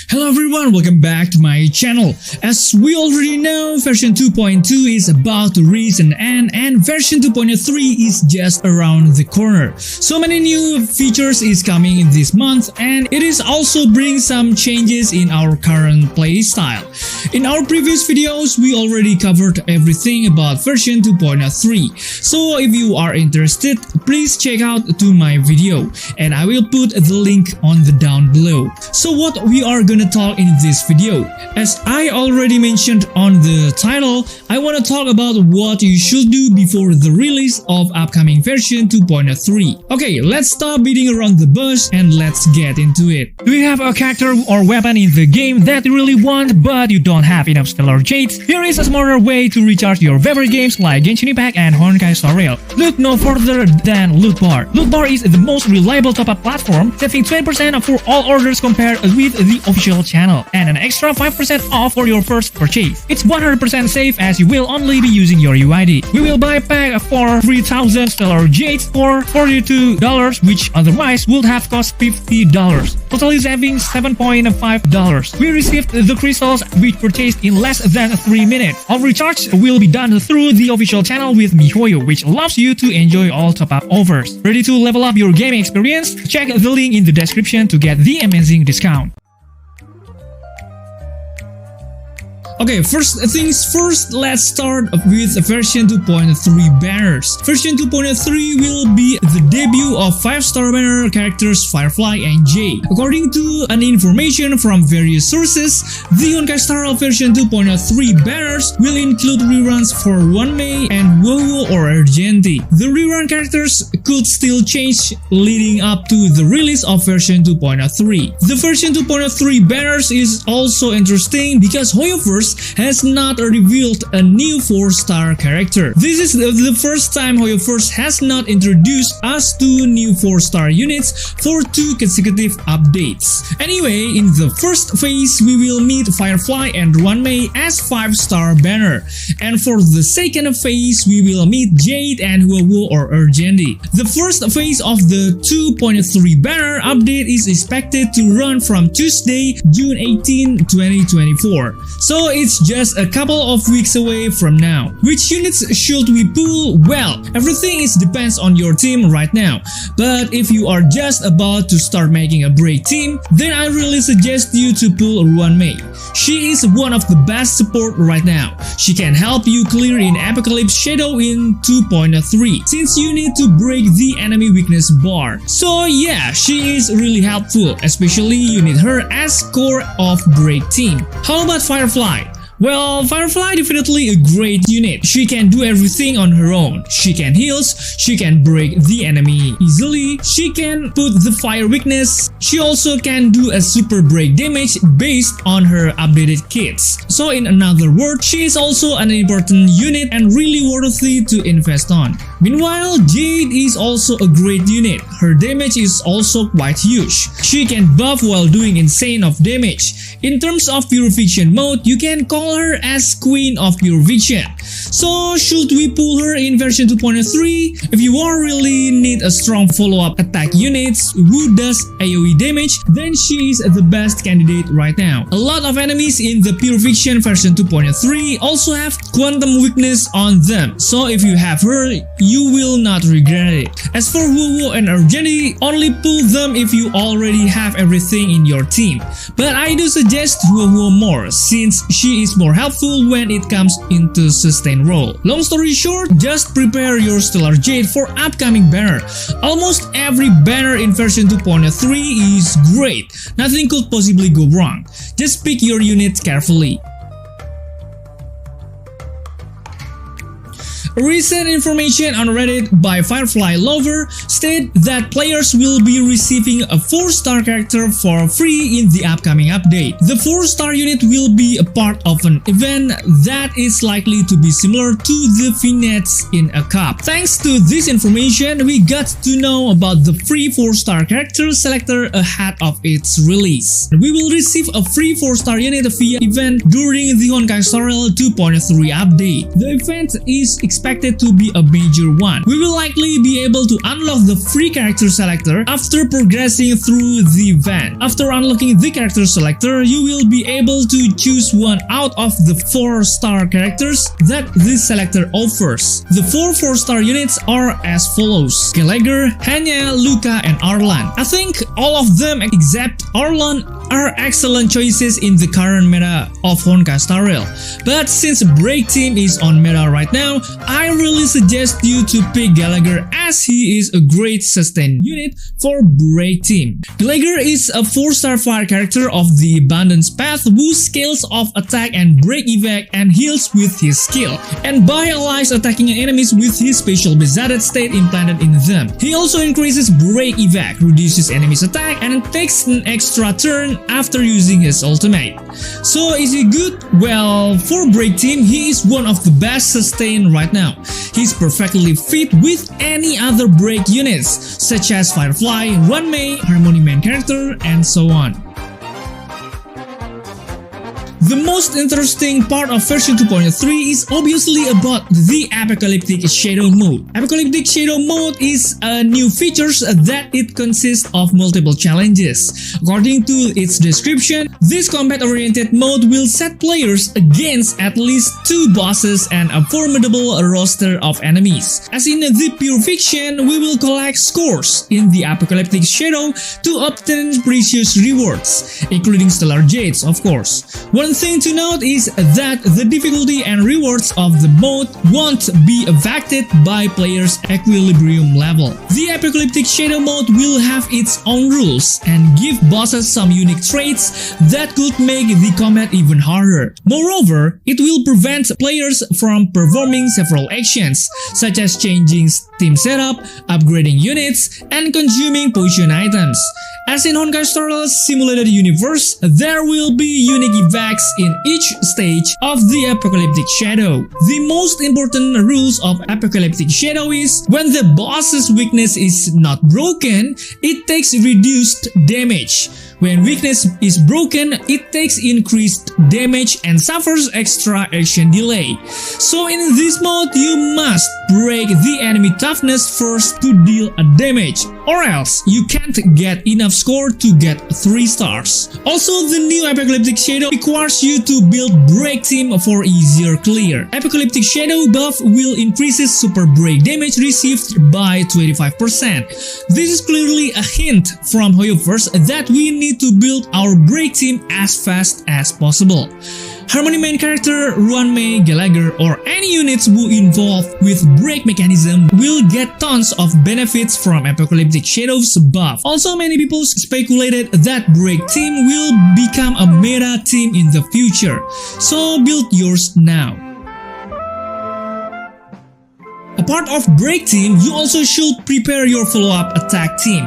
Hello everyone, welcome back to my channel. As we already know, version 2.2 is about to reach an end and version 2.3 is just around the corner. So many new features is coming in this month and it is also bringing some changes in our current playstyle. In our previous videos, we already covered everything about version 2.3. So if you are interested, please check out to my video and I will put the link on the down below. So what we are gonna talk in this video, as I already mentioned on the title, I want to talk about what you should do before the release of upcoming version 2.3. Okay, let's stop beating around the bush and let's get into it. Do you have a character or weapon in the game that you really want but you don't have enough Stellar Jades? Here is a smarter way to recharge your favorite games like Genshin Impact and honkaistarrail. Look no further than Lootbar. Lootbar is the most reliable top-up platform, saving 20% for all orders compared with the official channel and an extra 5% off for your first purchase. It's 100% safe as you will only be using your UID. We will buy a pack for 3000 Stellar Jades for $42, which otherwise would have cost $50, totally saving $7.5. We received the crystals which purchased in less than 3 minutes. All recharge will be done through the official channel with miHoYo, which allows you to enjoy all top-up offers. Ready to level up your gaming experience? Check the link in the description to get the amazing discount. Okay, first things first, let's start with version 2.3 banners. Version 2.3 will be the debut of 5-star banner characters Firefly and Jade. According to an information from various sources, the honkaistarrail version 2.3 banners will include reruns for 1 May and WoWo or Argenti. The rerun characters could still change leading up to the release of version 2.3. The version 2.3 banners is also interesting because HoYoverse has not revealed a new 4-star character. This is the first time HoYoverse has not introduced us to new 4-star units for 2 consecutive updates. Anyway, in the first phase, we will meet Firefly and Runmei as 5-star banner. And for the second phase, we will meet Jade and WoWo or Argenti. The first phase of the 2.3 banner update is expected to run from Tuesday, June 18, 2024. So it's just a couple of weeks away from now. Which units should we pull? Well, everything depends on your team right now. But if you are just about to start making a break team, then I really suggest you to pull Runmei. She is one of the best support right now. She can help you clear in Apocalypse Shadow in 2.3 since you need to break the enemy weakness bar. So yeah, she is really helpful, especially you need her as core of break team. How about Firefly? Well, Firefly definitely a great unit. She can do everything on her own. She can heal, she can break the enemy easily, she can put the fire weakness, she also can do a super break damage based on her updated kits. So in another word, she is also an important unit and really worthy to invest on. Meanwhile, Jade is also a great unit. Her damage is also quite huge. She can buff while doing insane of damage. In terms of purification mode, you can call her as Queen of Purification. So should we pull her in version 2.3? If you are really need a strong follow-up attack units who does AoE damage, then she is the best candidate right now. A lot of enemies in the Purification version 2.3 also have quantum weakness on them. So if you have her, you will not regret it. As for WoWo and Argenti, only pull them if you already have everything in your team. But I do suggest WoWo more since she is more helpful when it comes into sustain role. Long story short, just prepare your Stellar Jade for upcoming banner. Almost every banner in version 2.3 is great. Nothing could possibly go wrong. Just pick your unit carefully. Recent information on Reddit by Firefly Lover state that players will be receiving a 4-star character for free in the upcoming update. The 4-star unit will be a part of an event that is likely to be similar to the vignettes in a cup. Thanks to this information, we got to know about the free 4-star character selector ahead of its release. We will receive a free 4-star unit via event during the honkaistarrail 2.3 update. The event is expected expected to be a major one. We will likely be able to unlock the free character selector after progressing through the event. After unlocking the character selector, you will be able to choose one out of the 4-star characters that this selector offers. The 4 4-star units are as follows: Gallagher, Hanya, Luca, and Arlan. I think all of them except Arlan are excellent choices in the current meta of honkaistarrail. But since Break Team is on meta right now, I really suggest you to pick Gallagher as he is a great sustain unit for Break Team. Gallagher is a 4-star fire character of the Abundance Path who scales off attack and break evac and heals with his skill, and by allies attacking enemies with his special Bezadded state implanted in them. He also increases break evac, reduces enemies attack, and takes an extra turn after using his ultimate. So is he good? Well, for Break Team, he is one of the best sustain right now. He's perfectly fit with any other break units such as Firefly, Runmei, Harmony main character, and so on. The most interesting part of version 2.3 is obviously about the Apocalyptic Shadow mode. Apocalyptic Shadow mode is a new feature that it consists of multiple challenges. According to its description, this combat-oriented mode will set players against at least 2 bosses and a formidable roster of enemies. As in the Pure Fiction, we will collect scores in the Apocalyptic Shadow to obtain precious rewards, including Stellar Jades, of course. One thing to note is that the difficulty and rewards of the mode won't be affected by players' equilibrium level. The Apocalyptic Shadow mode will have its own rules and give bosses some unique traits that could make the combat even harder. Moreover, it will prevent players from performing several actions, such as changing team setup, upgrading units, and consuming potion items. As in honkaistarrail's simulated universe, there will be unique evacs in each stage of the Apocalyptic Shadow. The most important rules of Apocalyptic Shadow is when the boss's weakness is not broken, it takes reduced damage. When weakness is broken, it takes increased damage and suffers extra action delay. So in this mode, you must break the enemy toughness first to deal a damage, or else you can't get enough score to get 3 stars. Also, the new Apocalyptic Shadow requires you to build Break Team for easier clear. Apocalyptic Shadow buff will increase super break damage received by 25%. This is clearly a hint from Hoyoverse that we need to build our Break Team as fast as possible. Harmony main character, Runmei, Gallagher, or any units who involve with break mechanism will get tons of benefits from Apocalyptic Shadow's buff. Also, many people speculated that Break Team will become a meta team in the future, so build yours now. Apart of Break Team, you also should prepare your follow-up attack team.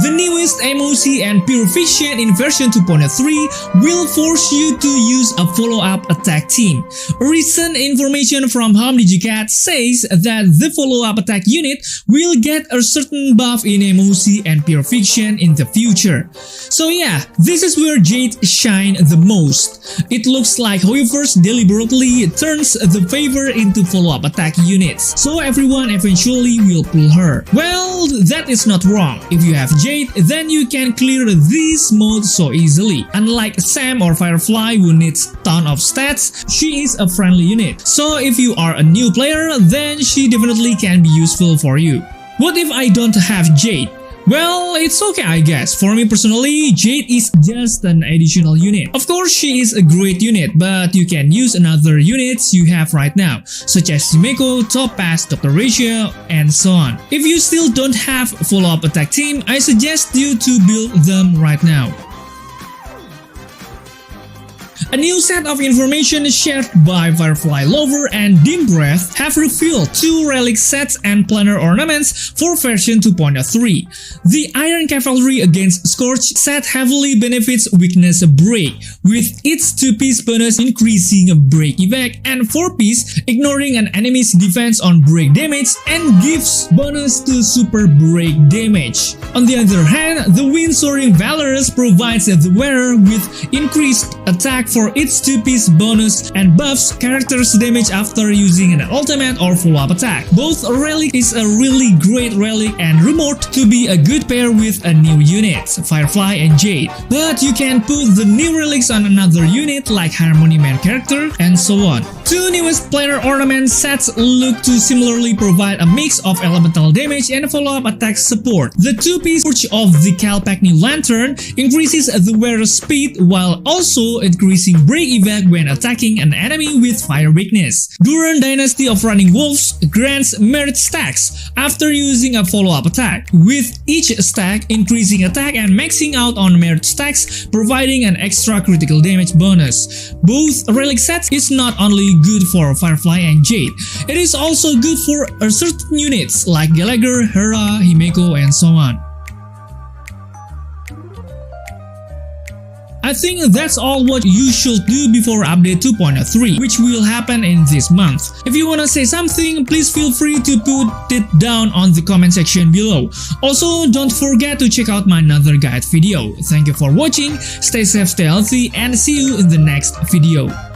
The newest MOC and Pure Fiction in version 2.3 will force you to use a follow-up attack team. Recent information from Home Digicat says that the follow-up attack unit will get a certain buff in MOC and Pure Fiction in the future. So yeah, this is where Jade shine the most. It looks like Hoyoverse deliberately turns the favor into follow-up attack units, so everyone eventually will pull her. Well, that is not wrong. If you have Jade, then you can clear this mode so easily. Unlike Sam or Firefly who needs ton of stats, she is a friendly unit. So if you are a new player, then she definitely can be useful for you. What if I don't have Jade? Well, it's okay I guess. For me personally, Jade is just an additional unit. Of course, she is a great unit, but you can use another units you have right now, such as Himeko, Topaz, Dr. Ratio, and so on. If you still don't have follow-up attack team, I suggest you to build them right now. A new set of information shared by Firefly Lover and Dim Breath have revealed 2 relic sets and planner ornaments for version 2.3. The Iron Cavalry against Scourge set heavily benefits weakness break, with its 2-piece bonus increasing break evac and 4-piece ignoring an enemy's defense on break damage and gives bonus to super break damage. On the other hand, the Wind Soaring Valorous provides the wearer with increased attack for for its 2-piece bonus and buffs characters' damage after using an ultimate or follow-up attack. Both relic is a really great relic and rumored to be a good pair with a new unit, Firefly and Jade. But you can put the new relics on another unit like Harmony main character and so on. Two newest planar ornament sets look to similarly provide a mix of elemental damage and follow-up attack support. The 2-piece Forge of the Calpacny Lantern increases the wearer's speed while also increasing break evac when attacking an enemy with fire weakness. Duran Dynasty of Running Wolves grants merit stacks after using a follow-up attack, with each stack increasing attack and maxing out on merit stacks, providing an extra critical damage bonus. Both relic sets is not only good for Firefly and Jade, it is also good for certain units like Gallagher, Hera, Himeko, and so on. I think that's all what you should do before update 2.3, which will happen in this month. If you wanna say something, please feel free to put it down on the comment section below. Also, don't forget to check out my another guide video. Thank you for watching, stay safe, stay healthy, and see you in the next video.